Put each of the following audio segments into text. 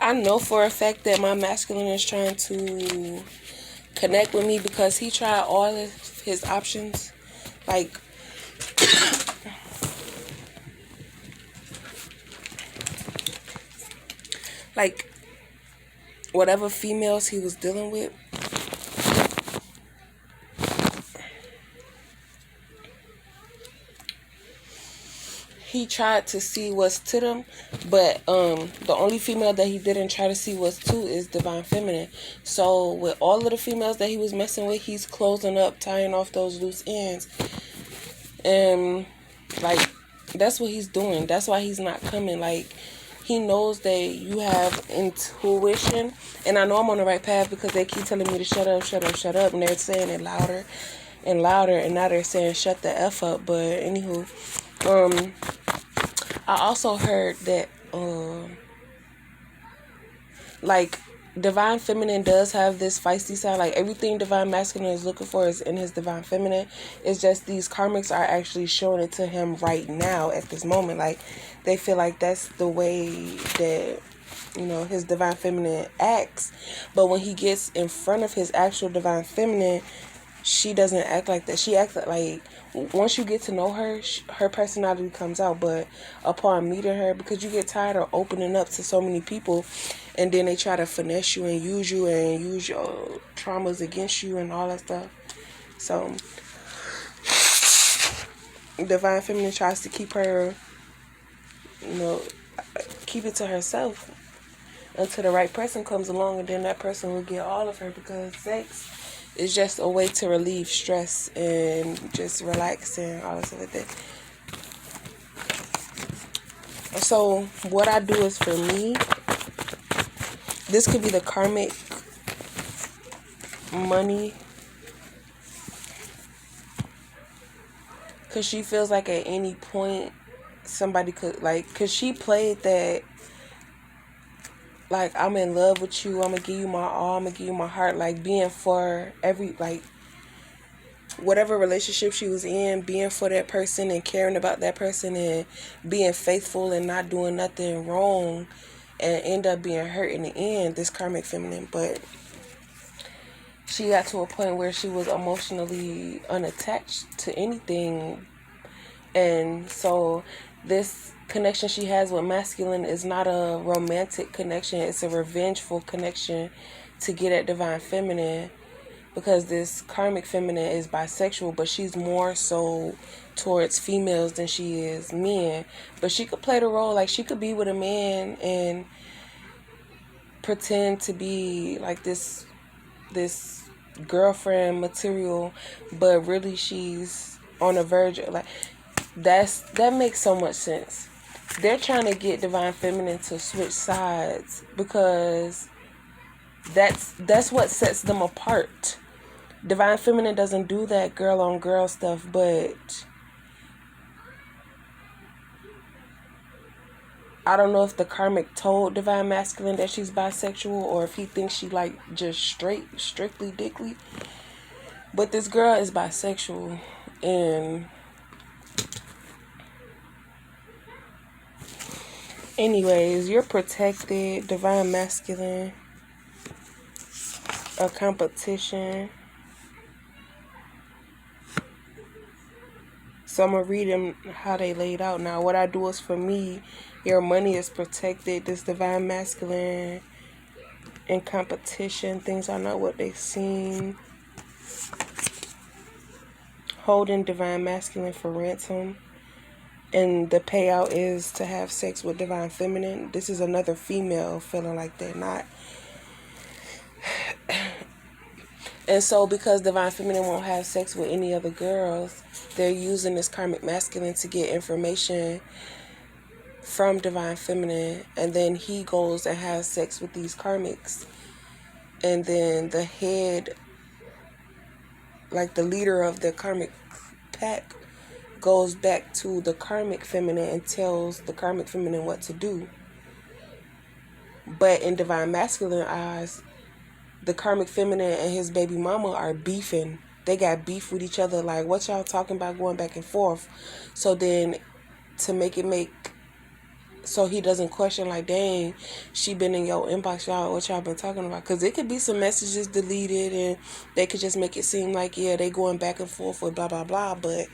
I know for a fact that my masculine is trying to connect with me because he tried all of his options. Like, like whatever females he was dealing with, he tried to see what's to them, but the only female that he didn't try to see what's to is divine feminine. So with all of the females that he was messing with, he's closing up, tying off those loose ends, and like that's what he's doing. That's why he's not coming. Like, he knows that you have intuition, and I know I'm on the right path because they keep telling me to shut up, shut up, shut up, and they're saying it louder and louder, and now they're saying shut the F up. But anywho, I also heard that like divine feminine does have this feisty side. Like, everything divine masculine is looking for is in his divine feminine. It's just these karmics are actually showing it to him right now at this moment. Like, they feel like that's the way that, you know, his divine feminine acts. But when he gets in front of his actual divine feminine, she doesn't act like that. She acts like once you get to know her, her personality comes out. But upon meeting her, because you get tired of opening up to so many people, and then they try to finesse you and use your traumas against you and all that stuff. So divine feminine tries to keep her, you know, keep it to herself until the right person comes along, and then that person will get all of her, because sex is just a way to relieve stress and just relax and all that stuff like that. So what I do is, for me, this could be the karmic money, because she feels like at any point somebody could, like, because she played that, like, I'm in love with you, I'm gonna give you my all, I'm gonna give you my heart, like, being for every, like, whatever relationship she was in, being for that person and caring about that person and being faithful and not doing nothing wrong, and end up being hurt in the end, this karmic feminine. But she got to a point where she was emotionally unattached to anything, and so this connection she has with masculine is not a romantic connection, it's a revengeful connection to get at divine feminine, because this karmic feminine is bisexual, but she's more so towards females than she is men. But she could play the role, like, she could be with a man and pretend to be like this girlfriend material, but really she's on the verge of, like, that makes so much sense. They're trying to get divine feminine to switch sides, because that's what sets them apart. Divine feminine doesn't do that girl on girl stuff, but I don't know if the karmic told divine masculine that she's bisexual, or if he thinks she, like, just strictly dickly. But this girl is bisexual, and anyways, you're protected, divine masculine, a competition. So I'm going to read them how they laid out. Now, what I do is, for me, your money is protected. This divine masculine in competition. Things are not what they seem. Holding divine masculine for ransom. And the payout is to have sex with divine feminine. This is another female feeling like they're not. And so, because divine feminine won't have sex with any other girls, they're using this karmic masculine to get information from divine feminine, and then he goes and has sex with these karmics, and then the head, like the leader of the karmic pack, goes back to the karmic feminine and tells the karmic feminine what to do. But in divine masculine eyes, the karmic feminine and his baby mama are beefing. They got beef with each other, like, what y'all talking about, going back and forth. So then, to make it make so he doesn't question like, dang, she been in your inbox, y'all, what y'all been talking about? Because it could be some messages deleted, and they could just make it seem like, yeah, they going back and forth with blah blah blah, but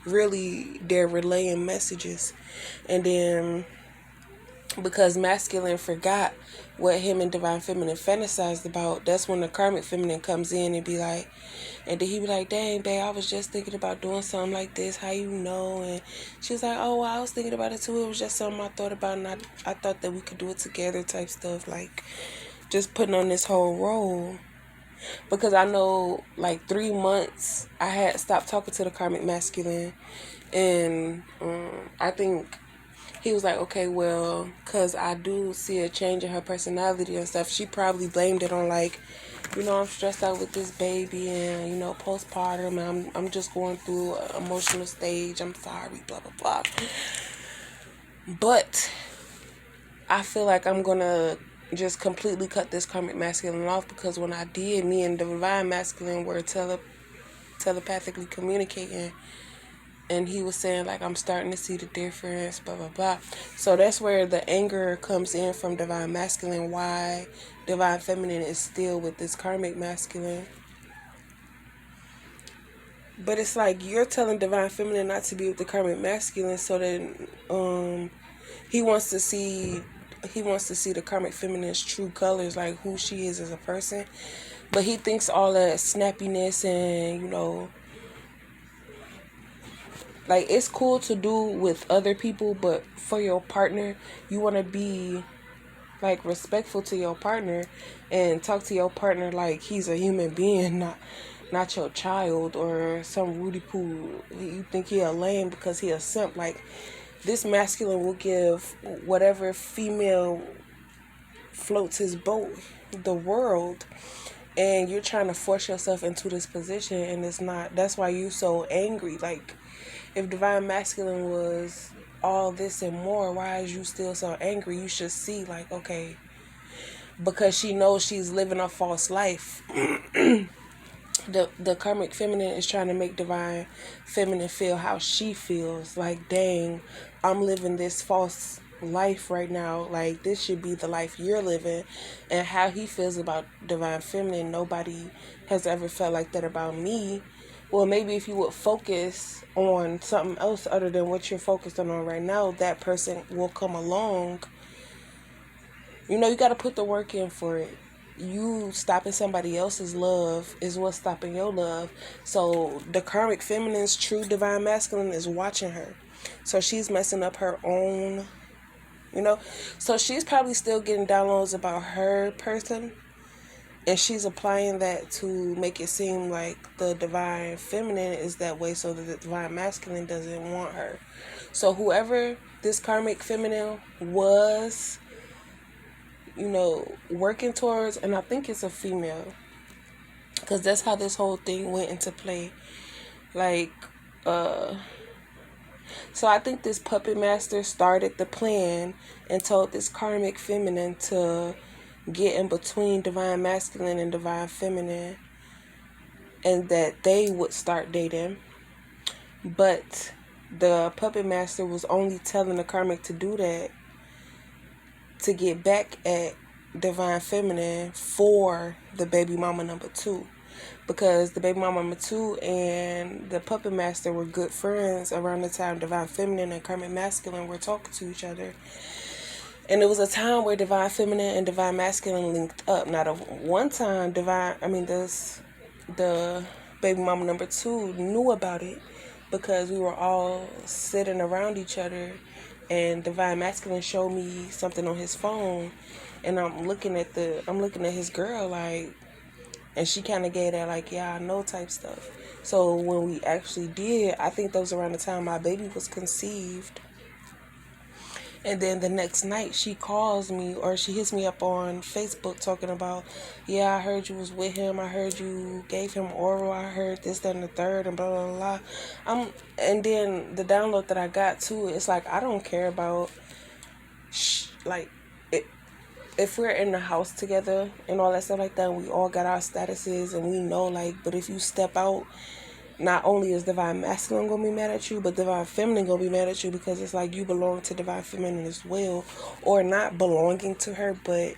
really they're relaying messages. And then because masculine forgot what him and divine feminine fantasized about, that's when the karmic feminine comes in and be like, and then he be like, dang, babe, I was just thinking about doing something like this, how you know? And she was like, oh, well, I was thinking about it too, it was just something I thought about, and I thought that we could do it together type stuff, like just putting on this whole role. Because I know like 3 months I had stopped talking to the karmic masculine, and I think he was like, okay, well, because I do see a change in her personality and stuff. She probably blamed it on, like, I'm stressed out with this baby and, postpartum. And I'm just going through an emotional stage. I'm sorry, blah, blah, blah. But I feel like I'm going to just completely cut this karmic masculine off, because when I did, me and the divine masculine were telepathically communicating. And he was saying, like, I'm starting to see the difference, blah, blah, blah. So that's where the anger comes in from divine masculine, why divine feminine is still with this karmic masculine. But it's like you're telling divine feminine not to be with the karmic masculine, so that he wants to see the karmic feminine's true colors, like who she is as a person. But he thinks all that snappiness and, like, it's cool to do with other people, but for your partner, you want to be, like, respectful to your partner and talk to your partner like he's a human being, not your child or some Rudy Poo. You think he a lame because he a simp. Like, this masculine will give whatever female floats his boat the world, and you're trying to force yourself into this position, and it's not. That's why you're so angry. Like, if divine masculine was all this and more, why is you still so angry? You should see, like, okay, because she knows she's living a false life. The karmic feminine is trying to make divine feminine feel how she feels. Like, dang, I'm living this false life right now. Like, this should be the life you're living. And how he feels about divine feminine, nobody has ever felt like that about me. Well, maybe if you would focus on something else other than what you're focused on right now, that person will come along. You got to put the work in for it. You stopping somebody else's love is what's stopping your love. So the karmic feminine's true divine masculine is watching her. So she's messing up her own, So she's probably still getting downloads about her person. And she's applying that to make it seem like the divine feminine is that way, so that the divine masculine doesn't want her. So whoever this karmic feminine was, working towards, and I think it's a female, because that's how this whole thing went into play. Like, so I think this puppet master started the plan and told this karmic feminine to get in between divine masculine and divine feminine, and that they would start dating. But the puppet master was only telling the karmic to do that to get back at divine feminine for the baby mama number 2, because the baby mama number 2 and the puppet master were good friends around the time divine feminine and karmic masculine were talking to each other. And it was a time where divine feminine and divine masculine linked up. Now, the one time the baby mama number 2 knew about it, because we were all sitting around each other, and divine masculine showed me something on his phone, and I'm looking at his girl, like, and she kind of gave that, like, yeah, I know type stuff. So when we actually did, I think that was around the time my baby was conceived. And then the next night she calls me, or she hits me up on Facebook talking about, yeah, I heard you was with him. I heard you gave him oral. I heard this, that, and the third, and blah, blah, blah. And then the download that I got too, it's like, I don't care about, like, if we're in the house together and all that stuff like that, and we all got our statuses and we know, like, but if you step out, not only is divine masculine gonna be mad at you, but divine feminine gonna be mad at you, because it's like you belong to divine feminine as well, or not belonging to her, but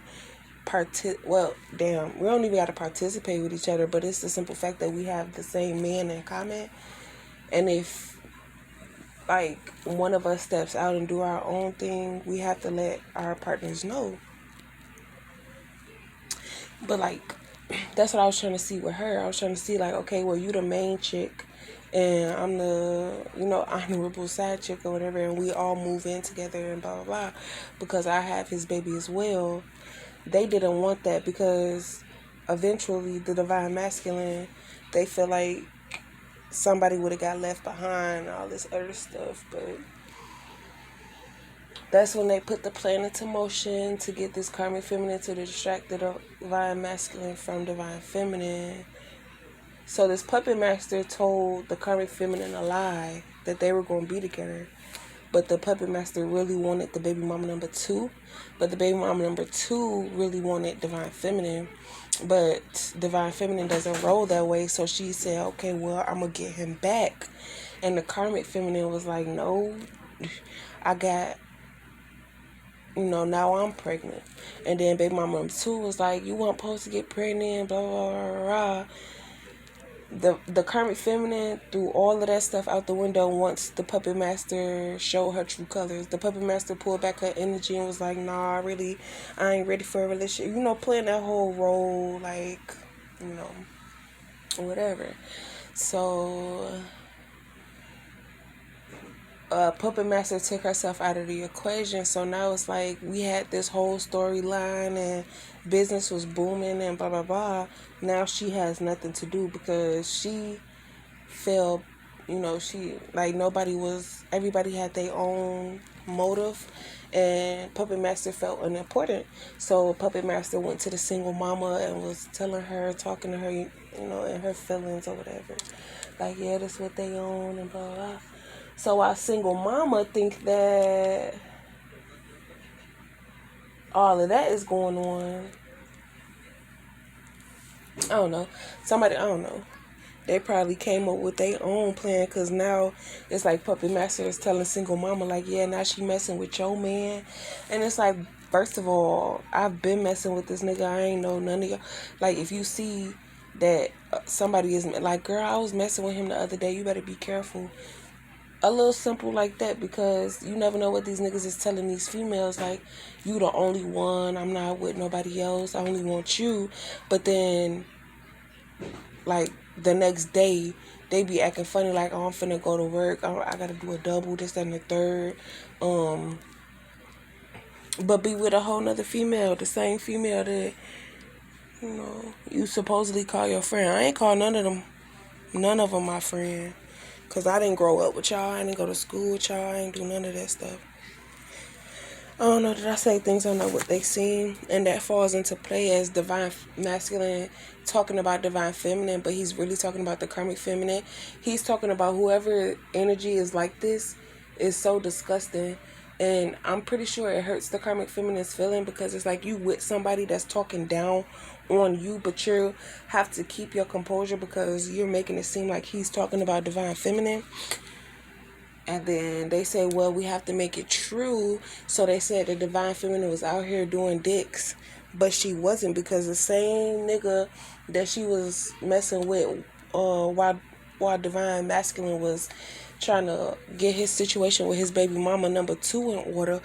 well, damn, we don't even got to participate with each other, but it's the simple fact that we have the same man in common. And if like one of us steps out and do our own thing, we have to let our partners know. But like, that's what I was trying to see with her. I was trying to see like, okay, well, you the main chick and I'm the, honorable side chick or whatever, and we all move in together and blah blah blah, because I have his baby as well. They didn't want that, because eventually the divine masculine, they feel like somebody would have got left behind, all this other stuff. But that's when they put the plan into motion to get this karmic feminine to distract the divine masculine from divine feminine. So this puppet master told the karmic feminine a lie, that they were going to be together. But the puppet master really wanted the baby mama number 2. But the baby mama number 2 really wanted divine feminine. But divine feminine doesn't roll that way. So she said, okay, well, I'm going to get him back. And the karmic feminine was like, no, I got, now I'm pregnant. And then baby mama number 2 was like, you weren't supposed to get pregnant, blah, blah, blah, blah. The karmic feminine threw all of that stuff out the window once the puppet master showed her true colors. The puppet master pulled back her energy and was like, nah, really, I ain't ready for a relationship. Playing that whole role, like, whatever. So, puppet master took herself out of the equation. So now it's like we had this whole storyline and business was booming and blah blah blah. Now she has nothing to do, because she felt, everybody had their own motive, and puppet master felt unimportant. So puppet master went to the single mama and was telling her, talking to her, in her feelings or whatever, like, yeah, that's what they own and blah blah. So our single mama think that all of that is going on. I don't know. I don't know. They probably came up with their own plan, because now it's like puppet master is telling single mama, like, yeah, now she messing with your man. And it's like, first of all, I've been messing with this nigga. I ain't know none of y'all. Like, if you see that somebody is like, girl, I was messing with him the other day, you better be careful. A little simple like that, because you never know what these niggas is telling these females, like, you the only one, I'm not with nobody else, I only want you. But then, like, the next day, they be acting funny, like, oh, I'm finna go to work, I gotta do a double, this, that, and the third, but be with a whole nother female, the same female that, you supposedly call your friend. I ain't call none of them my friend. Because I didn't grow up with y'all. I didn't go to school with y'all. I ain't do none of that stuff. I don't know. Did I say things I know what they seem? And that falls into play as divine masculine talking about divine feminine. But he's really talking about the karmic feminine. He's talking about whoever energy is like this is so disgusting. And I'm pretty sure it hurts the karmic feminine's feeling, because it's like you with somebody that's talking down on you, but you have to keep your composure because you're making it seem like he's talking about divine feminine. And then they say, well, we have to make it true. So they said the divine feminine was out here doing dicks, but she wasn't, because the same nigga that she was messing with while divine masculine was trying to get his situation with his baby mama number 2 in order,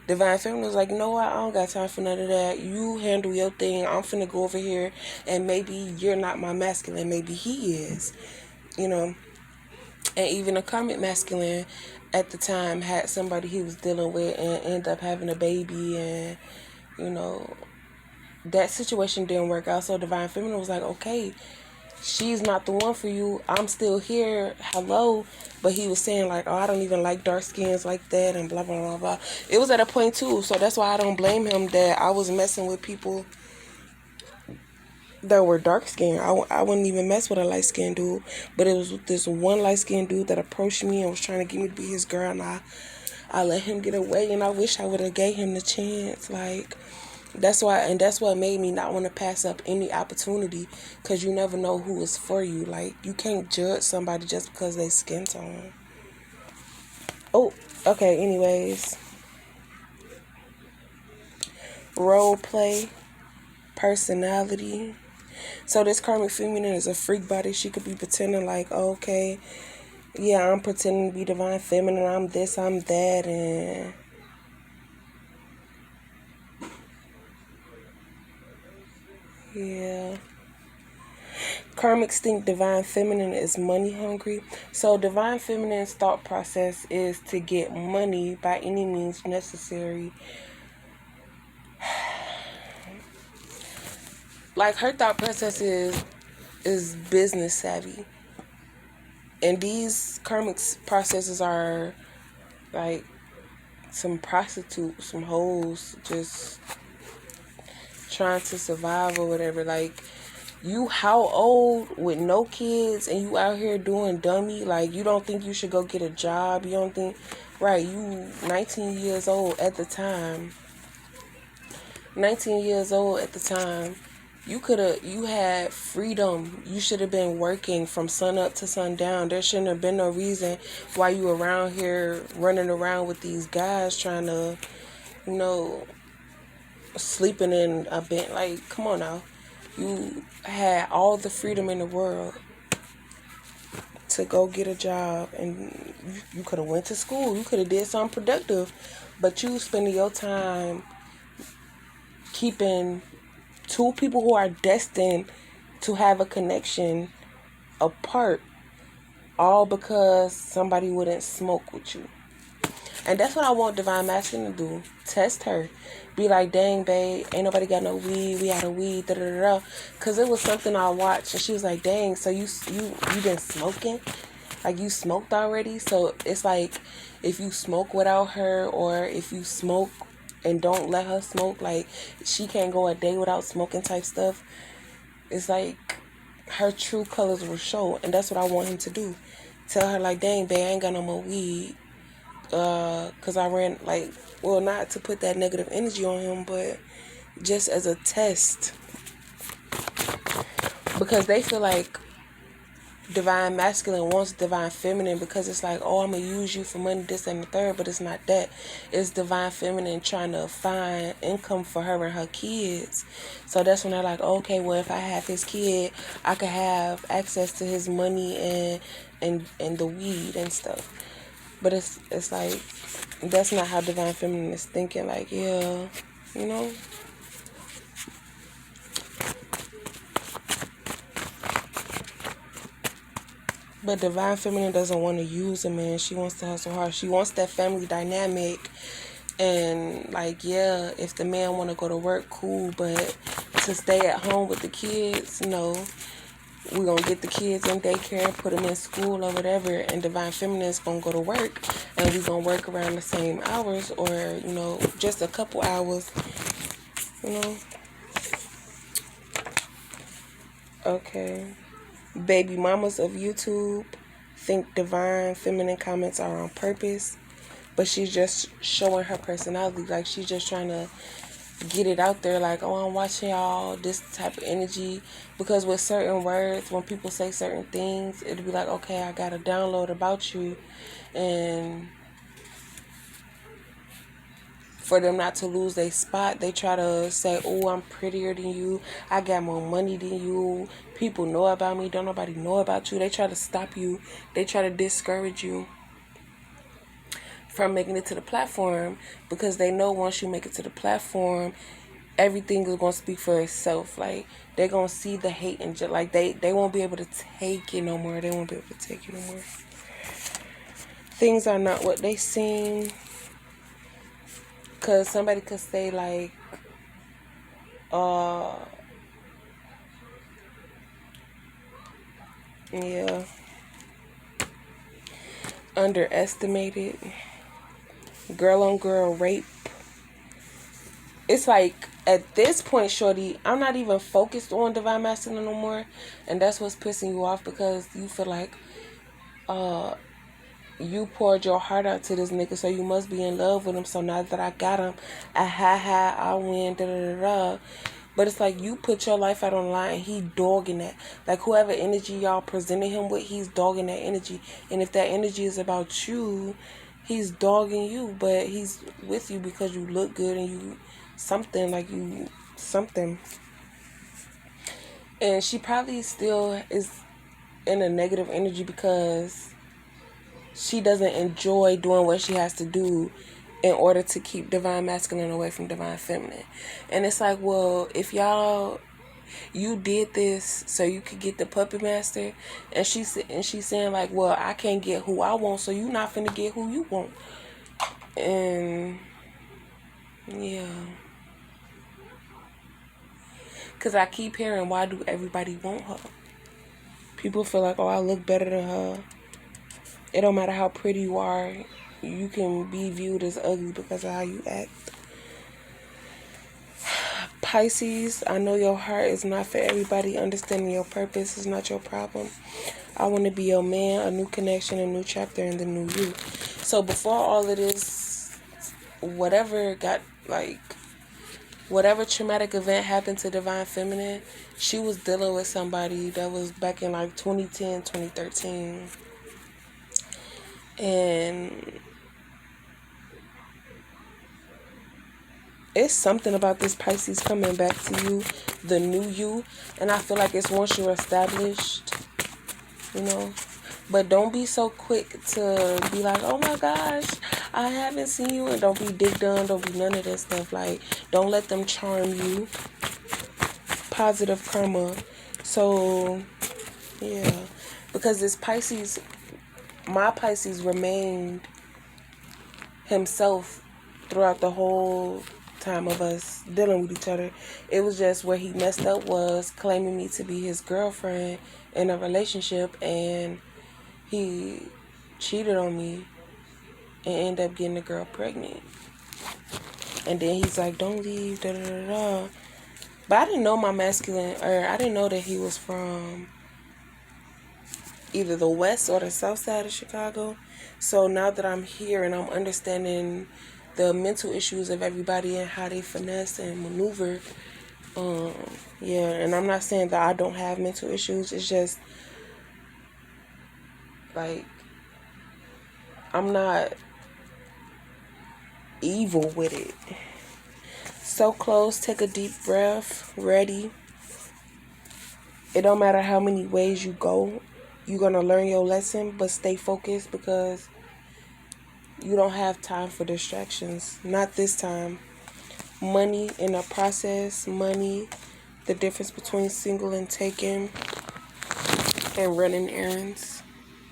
divine feminine was like, you know what, I don't got time for none of that. You handle your thing. I'm finna go over here, and maybe you're not my masculine, maybe he is, And even a karmic masculine at the time had somebody he was dealing with and ended up having a baby, and that situation didn't work out. So divine feminine was like, okay, she's not the one for you. I'm still here. Hello. But he was saying like, oh, I don't even like dark skins like that and blah, blah, blah, blah. It was at a point too. So that's why I don't blame him that I was messing with people that were dark skinned. I wouldn't even mess with a light skinned dude. But it was this one light skinned dude that approached me and was trying to get me to be his girl. And I let him get away. And I wish I would have gave him the chance. Like, That's what made me not want to pass up any opportunity, because you never know who is for you. Like, you can't judge somebody just because they skin tone. Oh, okay, anyways. Role play, personality. So this karmic feminine is a freak body. She could be pretending like, oh, okay, yeah, I'm pretending to be divine feminine. I'm this, I'm that, and yeah. Karmics think divine feminine is money hungry. So divine feminine's thought process is to get money by any means necessary. Like, her thought process is business savvy. And these karmics processes are like some prostitutes, some hoes, just trying to survive or whatever. Like, you how old with no kids and you out here doing dummy? Like, you don't think you should go get a job? You don't think, right, you 19 years old at the time. 19 years old at the time. You had freedom. You should have been working from sun up to sundown. There shouldn't have been no reason why you around here running around with these guys trying to, you know, sleeping in a bed. Like, come on now. You had all the freedom in the world to go get a job, and you could have went to school. You could have did something productive, but you spending your time keeping two people who are destined to have a connection apart, all because somebody wouldn't smoke with you. And that's what I want Divine Masculine to do. Test her. Be like, dang, babe, ain't nobody got no weed. We had a weed, da-da-da-da. Because it was something I watched, and she was like, dang, so you been smoking? Like, you smoked already? So it's like, if you smoke without her, or if you smoke and don't let her smoke, like, she can't go a day without smoking type stuff. It's like her true colors will show, and that's what I want him to do. Tell her, like, dang, babe, I ain't got no more weed. Because I ran, like, well, not to put that negative energy on him, but just as a test. Because they feel like divine masculine wants divine feminine, because it's like, oh, I'm going to use you for money, this and the third, but it's not that. It's divine feminine trying to find income for her and her kids. So that's when they're like, okay, well, if I have his kid, I could have access to his money and the weed and stuff. But it's like, that's not how divine feminine is thinking. Like, yeah, you know. But divine feminine doesn't want to use a man. She wants to hustle hard. She wants that family dynamic. And like, yeah, if the man want to go to work, cool. But to stay at home with the kids, no. We're going to get the kids in daycare, put them in school or whatever, and divine feminine is going to go to work, and we're going to work around the same hours, or, you know, just a couple hours, you know. Okay. Baby mamas of YouTube think divine feminine comments are on purpose, but she's just showing her personality. Like, she's just trying to get it out there, like, oh, I'm watching y'all, this type of energy. Because with certain words, when people say certain things, it'll be like, okay, I got a download about you. And for them not to lose their spot, they try to say, oh, I'm prettier than you, I got more money than you, people know about me, don't nobody know about you. They try to stop you. They try to discourage you from making it to the platform, because they know once you make it to the platform, everything is going to speak for itself. Like, they're going to see the hate, and just like they won't be able to take it no more. They won't be able to take it no more. Things are not what they seem, because somebody could say, like, yeah, underestimated, girl on girl rape. It's like, at this point, shorty, I'm not even focused on divine masculine no more, and that's what's pissing you off, because you feel like you poured your heart out to this nigga, so you must be in love with him. So now that I got him, I win, da da da da. But it's like you put your life out on the line and he dogging that. Like whoever energy y'all presented him with, he's dogging that energy. And if that energy is about you, he's dogging you. But he's with you because you look good and you something. And she probably still is in a negative energy because she doesn't enjoy doing what she has to do in order to keep divine masculine away from divine feminine. And it's like, well, if you did this so you could get the puppet master, and she's saying like, well, I can't get who I want, so you not finna get who you want. And yeah, because I keep hearing, why do everybody want her? People feel like, oh, I look better than her. It don't matter how pretty you are, you can be viewed as ugly because of how you act. Pisces, I know your heart is not for everybody. Understanding your purpose is not your problem. I want to be your man, a new connection, a new chapter in the new you. So before all of this, whatever traumatic event happened to Divine Feminine, she was dealing with somebody that was back in like 2010, 2013. And it's something about this Pisces coming back to you, the new you. And I feel like it's once you're established, you know. But don't be so quick to be like, oh my gosh, I haven't seen you. And don't be dick done. Don't be none of that stuff. Like, don't let them charm you. Positive karma. So, yeah. Because this Pisces, my Pisces remained himself throughout the whole time of us dealing with each other. It was just where he messed up was claiming me to be his girlfriend in a relationship, and he cheated on me and ended up getting the girl pregnant. And then he's like, don't leave, da da da da. But I didn't know my masculine, or I didn't know that he was from either the west or the south side of Chicago. So now that I'm here and I'm understanding the mental issues of everybody and how they finesse and maneuver, yeah, and I'm not saying that I don't have mental issues. It's just like, I'm not evil with it. So close, take a deep breath, ready. It don't matter how many ways you go, you're gonna learn your lesson, but stay focused because you don't have time for distractions. Not this time. Money in a process, money, the difference between single and taken, and running errands.